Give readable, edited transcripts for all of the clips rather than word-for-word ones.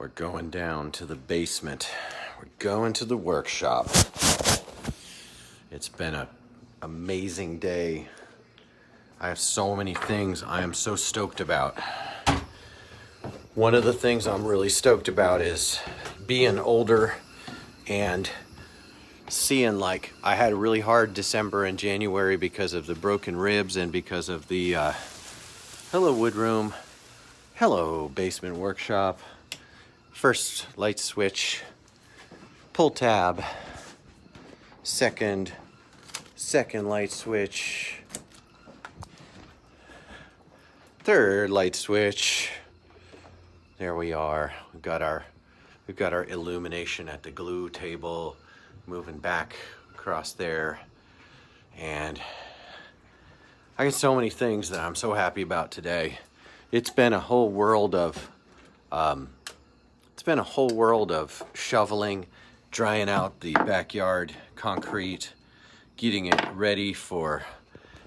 We're going down to the basement. We're going to the workshop. It's been an amazing day. I have so many things I am so stoked about. One of the things I'm really stoked about is being older and seeing, like, I had a really hard December and January because of the broken ribs and because of the hello wood room, hello basement workshop, first light switch, pull tab, second light switch, third light switch. There we are. We've got our illumination at the glue table, moving back across there, and I got so many things that I'm so happy about today. It's been a whole world of shoveling, drying out the backyard concrete, getting it ready for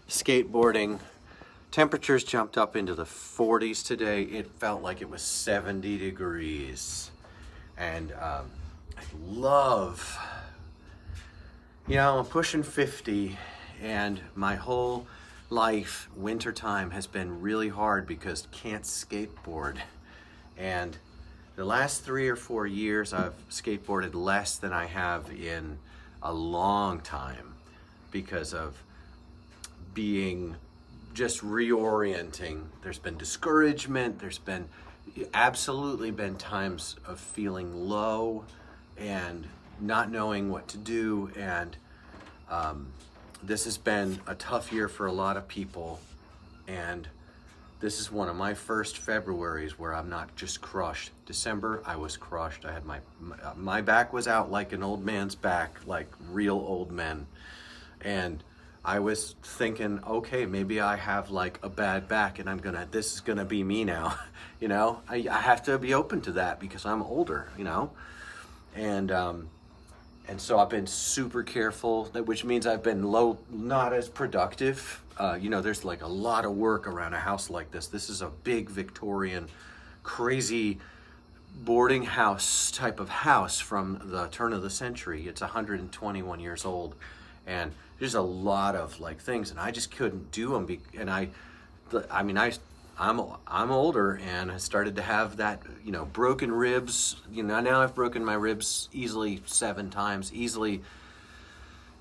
skateboarding. Temperatures jumped up into the 40s today. It felt like it was 70 degrees. And I love, I'm pushing 50, and my whole life, wintertime has been really hard because can't skateboard. And the last 3 or 4 years, I've skateboarded less than I have in a long time because of being just reorienting. There's been discouragement. There's been absolutely been times of feeling low and not knowing what to do. And this has been a tough year for a lot of people. And this is one of my first Februaries where I'm not just crushed. December, I was crushed. I had my back was out like an old man's back, like real old men. And I was thinking, okay, maybe I have like a bad back and this is gonna be me now. I have to be open to that because I'm older, and so I've been super careful, which means I've been not as productive. There's like a lot of work around a house like this. This is a big Victorian, crazy boarding house type of house from the turn of the century. It's 121 years old, and there's a lot of like things, and I just couldn't do them. I'm older, and I started to have that, broken ribs. Now I've broken my ribs easily 7 times, easily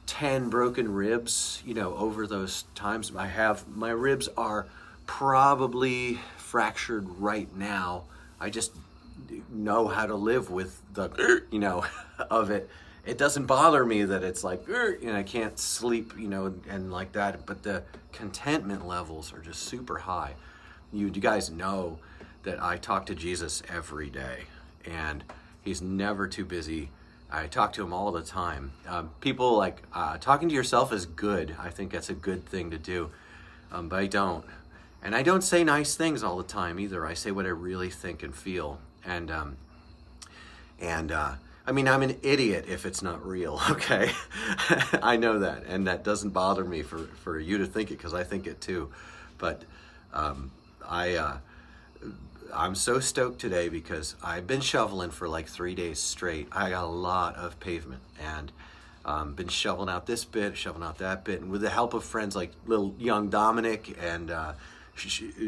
10 broken ribs, over those times. My ribs are probably fractured right now. I just know how to live with the, of it. It doesn't bother me that it's like, and I can't sleep, and like that, but the contentment levels are just super high. You guys know that I talk to Jesus every day, and he's never too busy. I talk to him all the time. People like, talking to yourself is good. I think that's a good thing to do, but I don't. And I don't say nice things all the time either. I say what I really think and feel. I'm an idiot if it's not real, okay? I know that, and that doesn't bother me for you to think it, because I think it too. But I'm so stoked today because I've been shoveling for like 3 days straight. I got a lot of pavement, and been shoveling out this bit, shoveling out that bit, and with the help of friends like little young Dominic and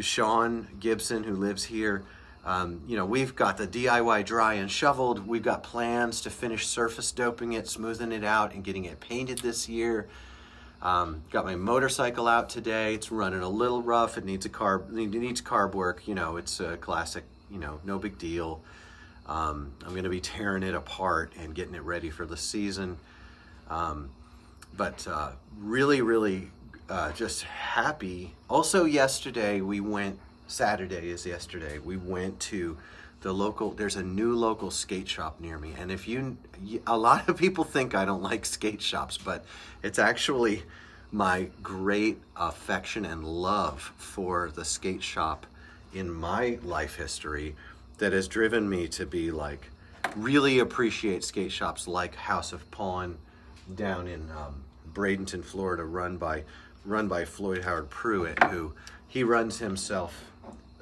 Sean Gibson, who lives here. We've got the DIY dry and shoveled. We've got plans to finish surface doping it, smoothing it out, and getting it painted this year. Got my motorcycle out today. It's running a little rough. It needs carb work. It's a classic, no big deal. I'm going to be tearing it apart and getting it ready for the season. But really, really just happy. Also yesterday, Saturday is yesterday, we went to there's a new local skate shop near me. And a lot of people think I don't like skate shops, but it's actually my great affection and love for the skate shop in my life history that has driven me to be like, really appreciate skate shops like House of Pawn down in Bradenton, Florida, run by Floyd Howard Pruitt, who he runs himself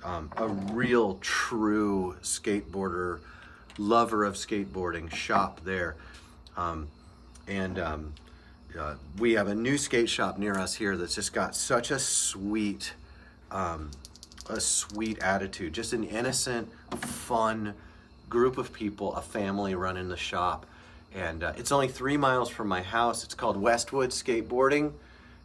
a real true skateboarder lover of skateboarding shop there. And we have a new skate shop near us here that's just got such a sweet attitude, just an innocent, fun group of people, a family running the shop. And it's only 3 miles from my house. It's called Westwood Skateboarding.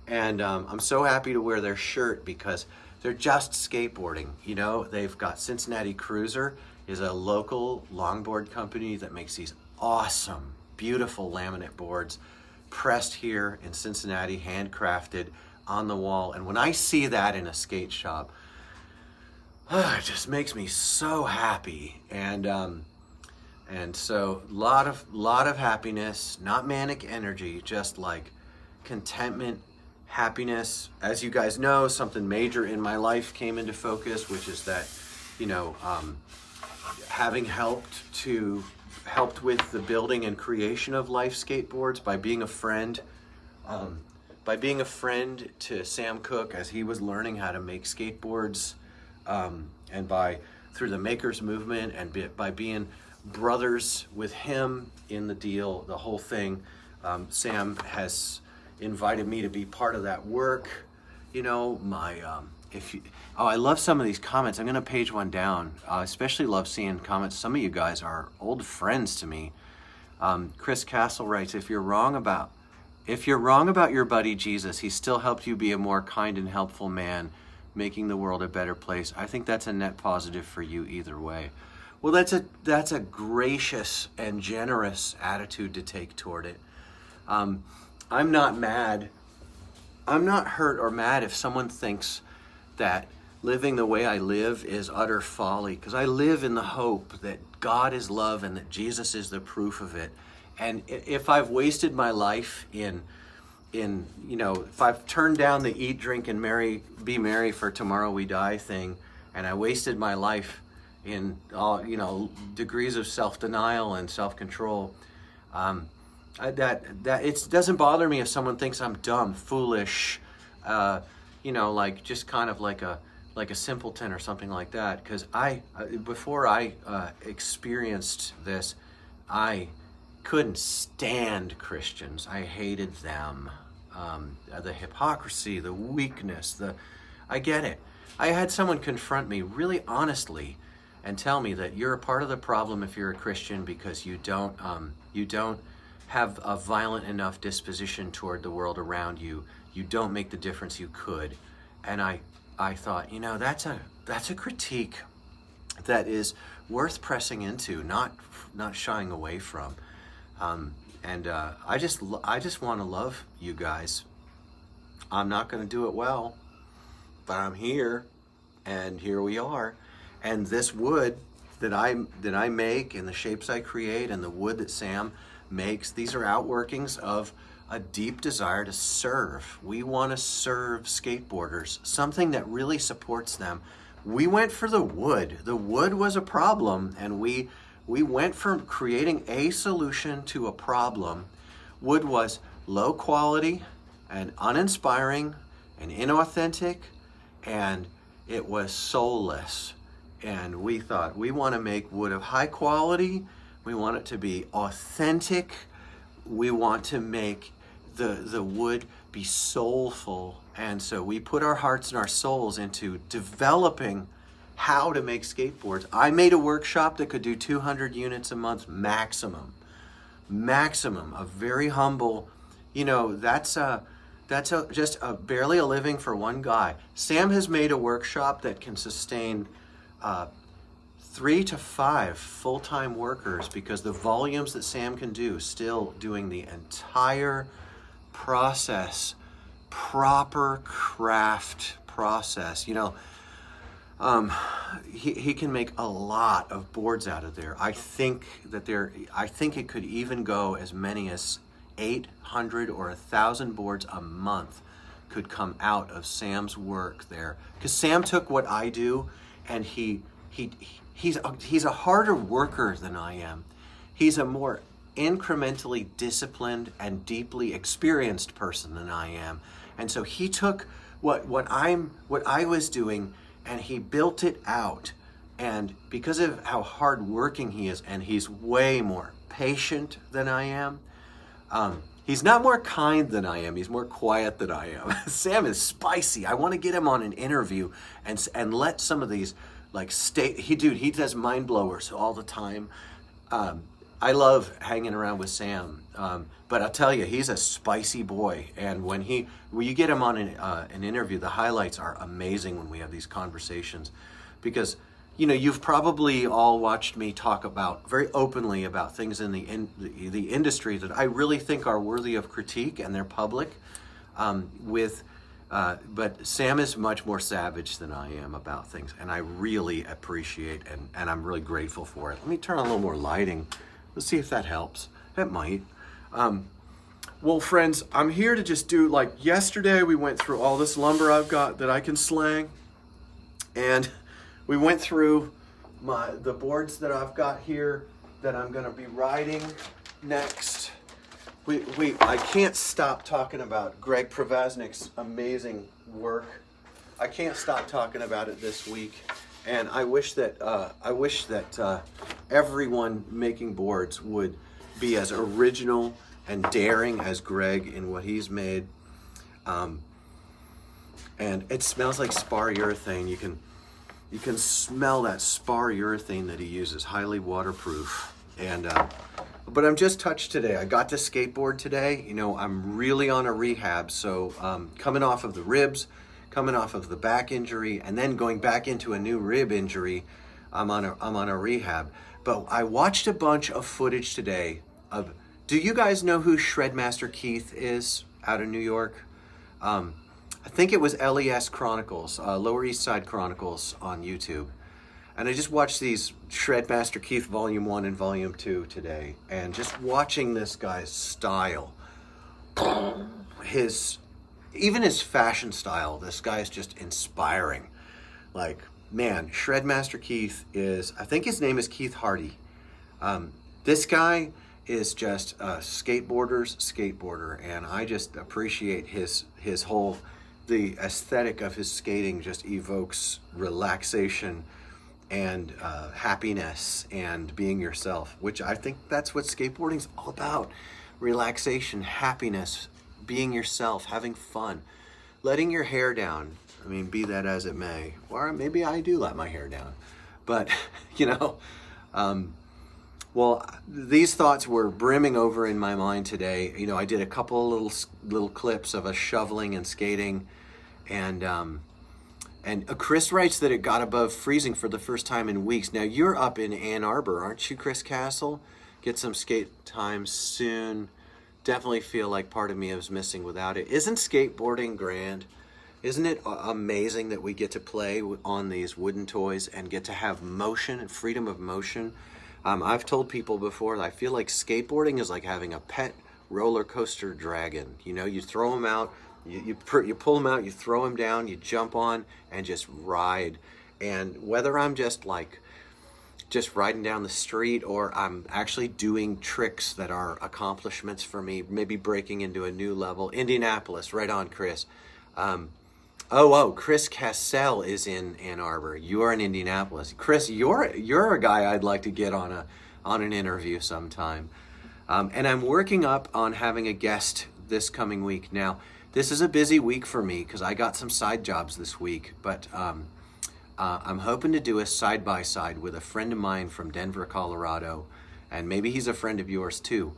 And I'm so happy to wear their shirt because they're just skateboarding. You know, they've got Cincinnati Cruiser is a local longboard company that makes these awesome, beautiful laminate boards pressed here in Cincinnati, handcrafted on the wall. And when I see that in a skate shop, it just makes me so happy. And so lot of happiness, not manic energy, just like contentment, happiness. As you guys know, something major in my life came into focus, which is that, you know, having helped with the building and creation of Life Skateboards by being a friend to Sam Cooke as he was learning how to make skateboards, and through the makers movement and by being brothers with him in the deal, the whole thing. Sam has invited me to be part of that work. You know, I love some of these comments. I'm gonna page one down. I especially love seeing comments. Some of you guys are old friends to me. Chris Castle writes, if you're wrong about your buddy Jesus, he still helped you be a more kind and helpful man, making the world a better place. I think that's a net positive for you either way. Well, that's a gracious and generous attitude to take toward it. I'm not mad. I'm not hurt or mad if someone thinks that living the way I live is utter folly, because I live in the hope that God is love and that Jesus is the proof of it. And if I've wasted my life in if I've turned down the eat, drink, and be merry for tomorrow we die thing, and I wasted my life in all, degrees of self-denial and self-control, that it doesn't bother me if someone thinks I'm dumb, foolish, like just kind of like a simpleton or something like that. Because before I experienced this, I couldn't stand Christians. I hated them. The hypocrisy, the weakness, I get it. I had someone confront me really honestly and tell me that you're a part of the problem if you're a Christian because you don't have a violent enough disposition toward the world around you. You don't make the difference you could. And I thought, that's a critique that is worth pressing into, not shying away from. I just want to love you guys. I'm not going to do it well, but I'm here, and here we are. And this wood that I make, and the shapes I create, and the wood that Sam makes, these are outworkings of a deep desire to serve. We want to serve skateboarders, something that really supports them. We went for the wood. The wood was a problem, and we went from creating a solution to a problem. Wood was low quality and uninspiring and inauthentic, and it was soulless. And we thought, we want to make wood of high quality. We want it to be authentic. We want to make the wood be soulful. And so we put our hearts and our souls into developing how to make skateboards. I made a workshop that could do 200 units a month maximum, a very humble, that's just barely a living for one guy. Sam has made a workshop that can sustain 3 to 5 full-time workers because the volumes that Sam can do, still doing the entire process, proper craft process, he can make a lot of boards out of there. I think it could even go as many as 800 or 1,000 boards a month could come out of Sam's work there. Because Sam took what I do, and he's a harder worker than I am. He's a more incrementally disciplined and deeply experienced person than I am. And so he took what I was doing, and he built it out And because of how hardworking he is, and he's way more patient than I am, he's not more kind than I am. He's more quiet than I am. Sam is spicy. I want to get him on an interview and let some of these he does mind blowers all the time. I love hanging around with Sam, but I'll tell you, he's a spicy boy. And when you get him on an interview, the highlights are amazing when we have these conversations, because you've probably all watched me talk about very openly about things in the industry that I really think are worthy of critique, and they're public. But Sam is much more savage than I am about things, and I really appreciate and I'm really grateful for it. Let me turn on a little more lighting. Let's see if that helps. That might. Well, friends, I'm here to just do, like yesterday, we went through all this lumber I've got that I can slang, and we went through the boards that I've got here that I'm going to be riding next. I can't stop talking about Greg Pravaznik's amazing work. I can't stop talking about it this week, and I wish that everyone making boards would be as original and daring as Greg in what he's made. And it smells like spar urethane. You can smell that spar urethane that he uses, highly waterproof. And but I'm just touched today. I got to skateboard today. I'm really on a rehab, so coming off of the ribs, coming off of the back injury, and then going back into a new rib injury, I'm on a rehab. But I watched a bunch of footage today of. Do you guys know who Shredmaster Keith is out of New York? I think it was LES Chronicles, Lower East Side Chronicles on YouTube. And I just watched these Shredmaster Keith Volume 1 and Volume 2 today. And just watching this guy's style, even his fashion style, this guy is just inspiring. Like, man, Shredmaster Keith I think his name is Keith Hardy. This guy is just a skateboarder's skateboarder. And I just appreciate his whole... The aesthetic of his skating just evokes relaxation and happiness and being yourself, which I think that's what skateboarding's all about. Relaxation, happiness, being yourself, having fun, letting your hair down. I mean, be that as it may. Or maybe I do let my hair down. But, well, these thoughts were brimming over in my mind today. I did a couple little clips of us shoveling and skating, and Chris writes that it got above freezing for the first time in weeks. Now you're up in Ann Arbor, aren't you, Chris Castle? Get some skate time soon. Definitely feel like part of me is missing without it. Isn't skateboarding grand? Isn't it amazing that we get to play on these wooden toys and get to have motion and freedom of motion? I've told people before that I feel like skateboarding is like having a pet roller coaster dragon. You throw them out, you pull them out, you throw them down, you jump on and just ride. And whether I'm just riding down the street or I'm actually doing tricks that are accomplishments for me, maybe breaking into a new level. Indianapolis, right on, Chris. Chris Cassell is in Ann Arbor. You're in Indianapolis. Chris, you're a guy I'd like to get on an interview sometime. And I'm working up on having a guest this coming week. Now, this is a busy week for me because I got some side jobs this week, but I'm hoping to do a side-by-side with a friend of mine from Denver, Colorado, and maybe he's a friend of yours too.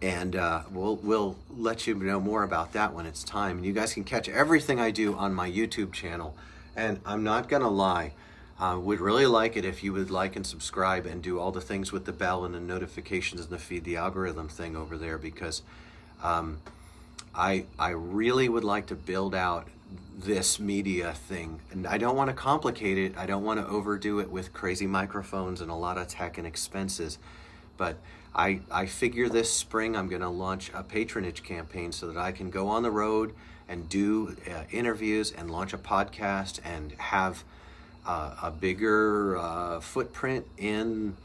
And we'll let you know more about that when it's time. And you guys can catch everything I do on my YouTube channel. And I'm not gonna lie, would really like it if you would like and subscribe and do all the things with the bell and the notifications and the feed, the algorithm thing over there, because I really would like to build out this media thing. And I don't want to complicate it. I don't want to overdo it with crazy microphones and a lot of tech and expenses. But I figure this spring I'm going to launch a patronage campaign so that I can go on the road and do interviews and launch a podcast and have a bigger footprint in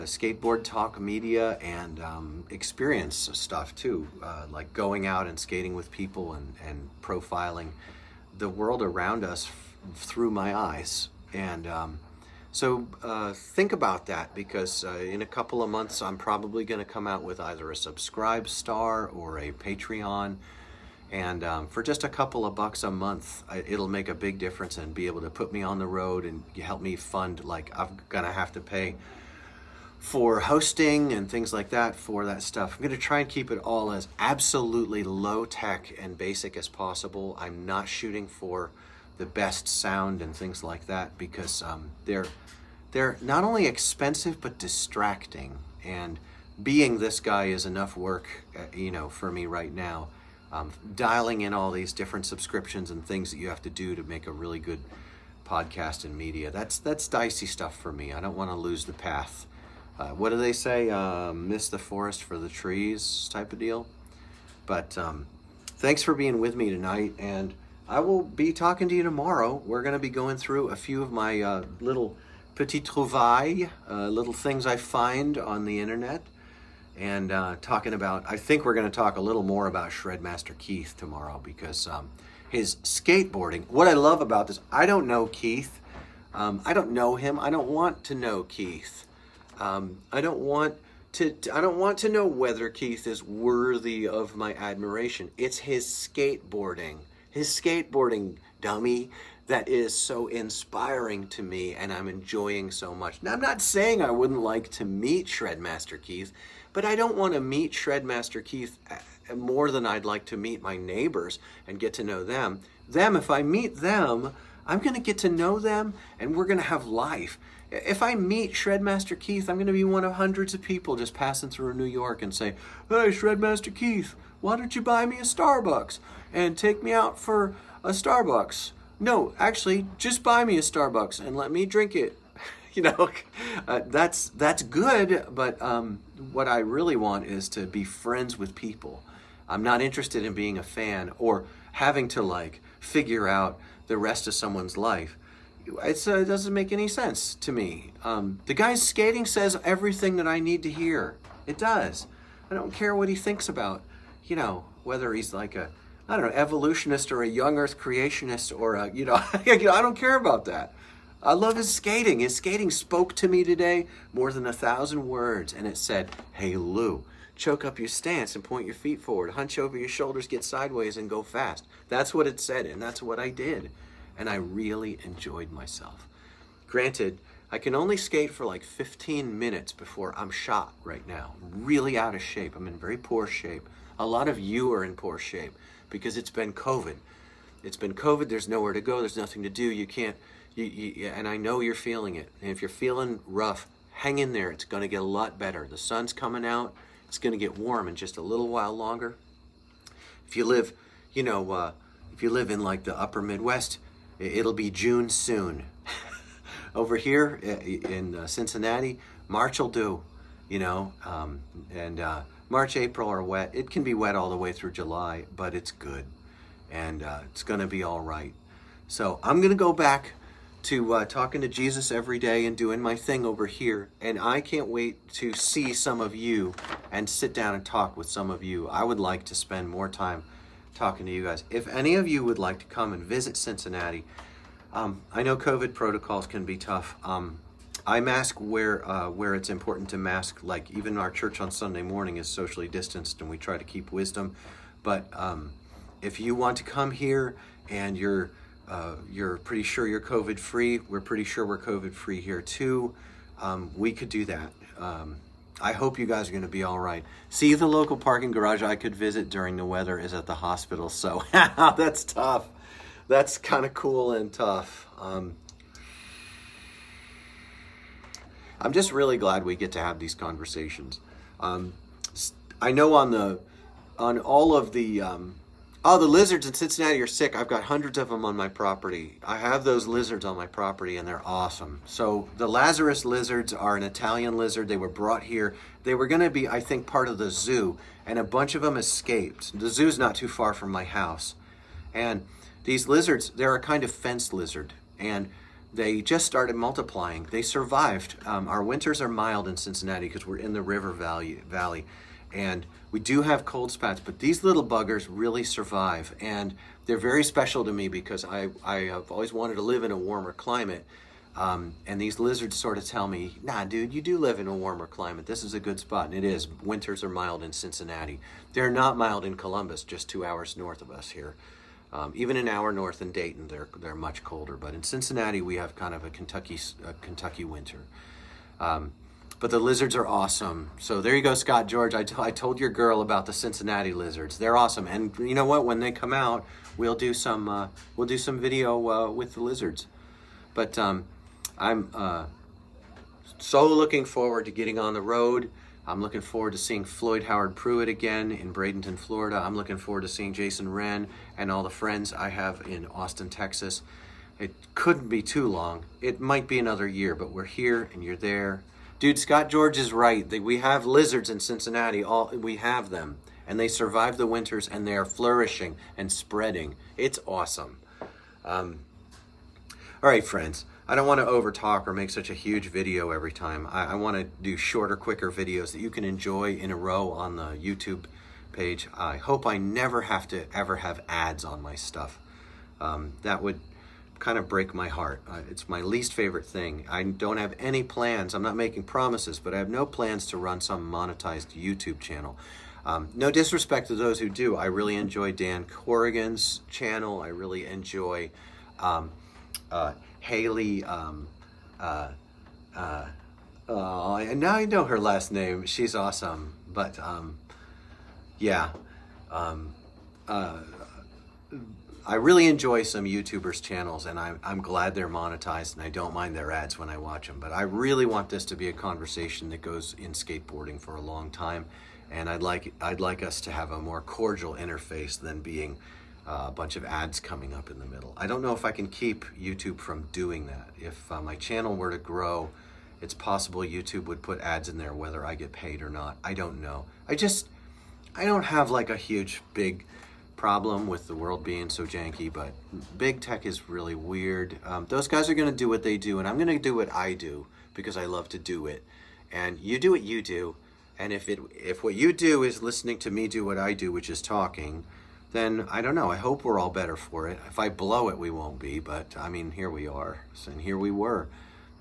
skateboard talk media and experience stuff too, like going out and skating with people and profiling the world around us through my eyes. And so think about that, because in a couple of months I'm probably going to come out with either a Subscribe Star or a Patreon. And for just a couple of bucks a month, it'll make a big difference and be able to put me on the road and help me fund, like, I'm going to have to pay for hosting and things like that for that stuff. I'm going to try and keep it all as absolutely low tech and basic as possible. I'm not shooting for the best sound and things like that, because they're not only expensive but distracting. And being this guy is enough work, for me right now. Dialing in all these different subscriptions and things that you have to do to make a really good podcast and media. That's dicey stuff for me. I don't want to lose the path. What do they say? Miss the forest for the trees type of deal. But thanks for being with me tonight, and I will be talking to you tomorrow. We're going to be going through a few of my little petit trouvailles, little things I find on the internet, and talking about, I think we're going to talk a little more about Shredmaster Keith tomorrow, because his skateboarding, what I love about this, I don't know Keith. I don't know him. I don't want to know Keith. I don't want to know whether Keith is worthy of my admiration. It's his skateboarding, dummy, that is so inspiring to me, and I'm enjoying so much. Now, I'm not saying I wouldn't like to meet Shredmaster Keith, but I don't want to meet Shredmaster Keith more than I'd like to meet my neighbors and get to know them. If I meet them, I'm going to get to know them, and we're going to have life. If I meet Shredmaster Keith, I'm going to be one of hundreds of people just passing through New York and say, "Hey, Shredmaster Keith, why don't you buy me a Starbucks and take me out for a Starbucks? No, actually, just buy me a Starbucks and let me drink it." That's good, but what I really want is to be friends with people. I'm not interested in being a fan or having to figure out the rest of someone's life. It doesn't make any sense to me. The guy's skating says everything that I need to hear. It does. I don't care what he thinks about, whether he's like a, I don't know, evolutionist or a young earth creationist or a, I don't care about that. I love his skating. His skating spoke to me today more than 1,000 words. And it said, "Hey, Lou, choke up your stance and point your feet forward. Hunch over your shoulders, get sideways, and go fast." That's what it said, and that's what I did. And I really enjoyed myself. Granted, I can only skate for 15 minutes before I'm shot right now. I'm really out of shape. I'm in very poor shape. A lot of you are in poor shape because it's been COVID. There's nowhere to go. There's nothing to do. You can't, and I know you're feeling it. And if you're feeling rough, hang in there. It's going to get a lot better. The sun's coming out. It's going to get warm in just a little while longer. If you live, in the upper Midwest, it'll be June soon. Over here in Cincinnati, March will do, and March, April are wet. It can be wet all the way through July, but it's good, and it's going to be all right. So I'm going to go back to talking to Jesus every day and doing my thing over here, and I can't wait to see some of you and sit down and talk with some of you. I would like to spend more time talking to you guys. If any of you would like to come and visit Cincinnati, I know COVID protocols can be tough. I mask where it's important to mask. Like even our church on Sunday morning is socially distanced, and we try to keep wisdom. But if you want to come here and you're pretty sure you're COVID free, we're pretty sure we're COVID free here too. We could do that. I hope you guys are going to be all right. See, the local parking garage I could visit during the weather is at the hospital, so that's tough. That's kind of cool and tough. I'm just really glad we get to have these conversations. I know on all of the the lizards in Cincinnati are sick. I've got hundreds of them on my property. I have those lizards on my property, and they're awesome. So the Lazarus lizards are an Italian lizard. They were brought here. They were going to be, I think, part of the zoo, and a bunch of them escaped. The zoo's not too far from my house. And these lizards, they're a kind of fence lizard, and they just started multiplying. They survived. Our winters are mild in Cincinnati because we're in the river valley, and we do have cold spats, but these little buggers really survive, and they're very special to me because I have always wanted to live in a warmer climate. And these lizards sort of tell me, nah, dude, you do live in a warmer climate. This is a good spot. And it is. Winters are mild in Cincinnati. They're not mild in Columbus, just 2 hours north of us here. Even an hour north in Dayton, they're much colder. But in Cincinnati, we have kind of a Kentucky winter. But the lizards are awesome. So there you go, Scott George. I told your girl about the Cincinnati lizards. They're awesome. And you know what? When they come out, we'll do some video with the lizards. But I'm so looking forward to getting on the road. I'm looking forward to seeing Floyd Howard Pruitt again in Bradenton, Florida. I'm looking forward to seeing Jason Wren and all the friends I have in Austin, Texas. It couldn't be too long. It might be another year, but we're here and you're there. Dude, Scott George is right. We have lizards in Cincinnati. We have them. And they survive the winters and they are flourishing and spreading. It's awesome. All right, friends. I don't want to overtalk or make such a huge video every time. I want to do shorter, quicker videos that you can enjoy in a row on the YouTube page. I hope I never have to ever have ads on my stuff. That would kind of break my heart. It's my least favorite thing. I don't have any plans. I'm not making promises, but I have no plans to run some monetized YouTube channel. No disrespect to those who do. I really enjoy Dan Corrigan's channel. I really enjoy Haley, now I know her last name. She's awesome. But, yeah. I really enjoy some YouTubers' channels, and I'm glad they're monetized, and I don't mind their ads when I watch them. But I really want this to be a conversation that goes in skateboarding for a long time, and I'd like us to have a more cordial interface than being a bunch of ads coming up in the middle. I don't know if I can keep YouTube from doing that. If my channel were to grow, it's possible YouTube would put ads in there whether I get paid or not. I don't know. I don't have like a huge, big problem with the world being so janky, but big tech is really weird. Those guys are going to do what they do, and I'm going to do what I do because I love to do it. And you do what you do, and if what you do is listening to me do what I do, which is talking, then I don't know. I hope we're all better for it. If I blow it, we won't be, but I mean, here we are, and here we were.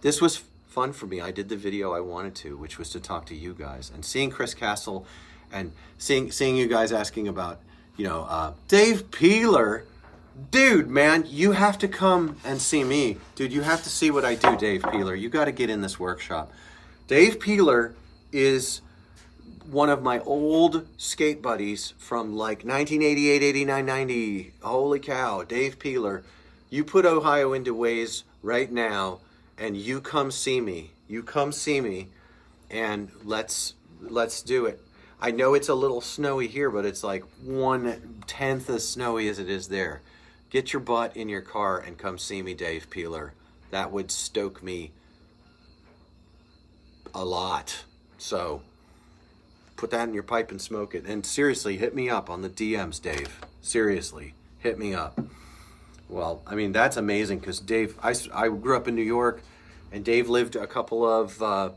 This was fun for me. I did the video I wanted to, which was to talk to you guys, and seeing Chris Castle and seeing you guys asking about, Dave Peeler. Dude, man, you have to come and see me. Dude, you have to see what I do, Dave Peeler. You got to get in this workshop. Dave Peeler is one of my old skate buddies from like 1988, 89, 90. Holy cow, Dave Peeler. You put Ohio into Waze right now and you come see me. You come see me and let's do it. I know it's a little snowy here, but it's like 1/10 as snowy as it is there. Get your butt in your car and come see me, Dave Peeler. That would stoke me a lot. So put that in your pipe and smoke it. And seriously, hit me up on the DMs, Dave. Seriously, hit me up. Well, I mean, that's amazing because Dave, I grew up in New York, and Dave lived a couple of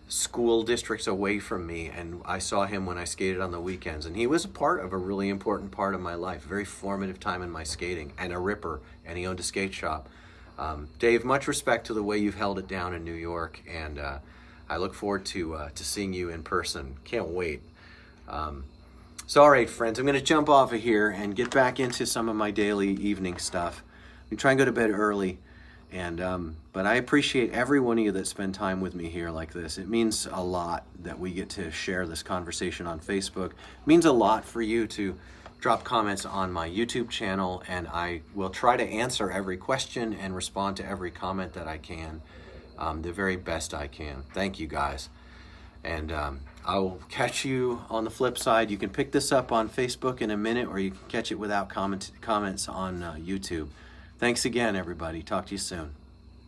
school districts away from me, and I saw him when I skated on the weekends, and he was a part of a really important part of my life, very formative time in my skating, and a ripper, and he owned a skate shop. Dave, much respect to the way you've held it down in New York, and I look forward to seeing you in person. Can't wait. So all right, friends, I'm going to jump off of here and get back into some of my daily evening stuff. I'm trying to go to bed early, and but I appreciate every one of you that spend time with me here like this. It means a lot that we get to share this conversation on Facebook. It means a lot for you to drop comments on my YouTube channel, and I will try to answer every question and respond to every comment that I can, the very best I can. Thank you, guys. And I will catch you on the flip side. You can pick this up on Facebook in a minute, or you can catch it without comments on YouTube. Thanks again, everybody. Talk to you soon.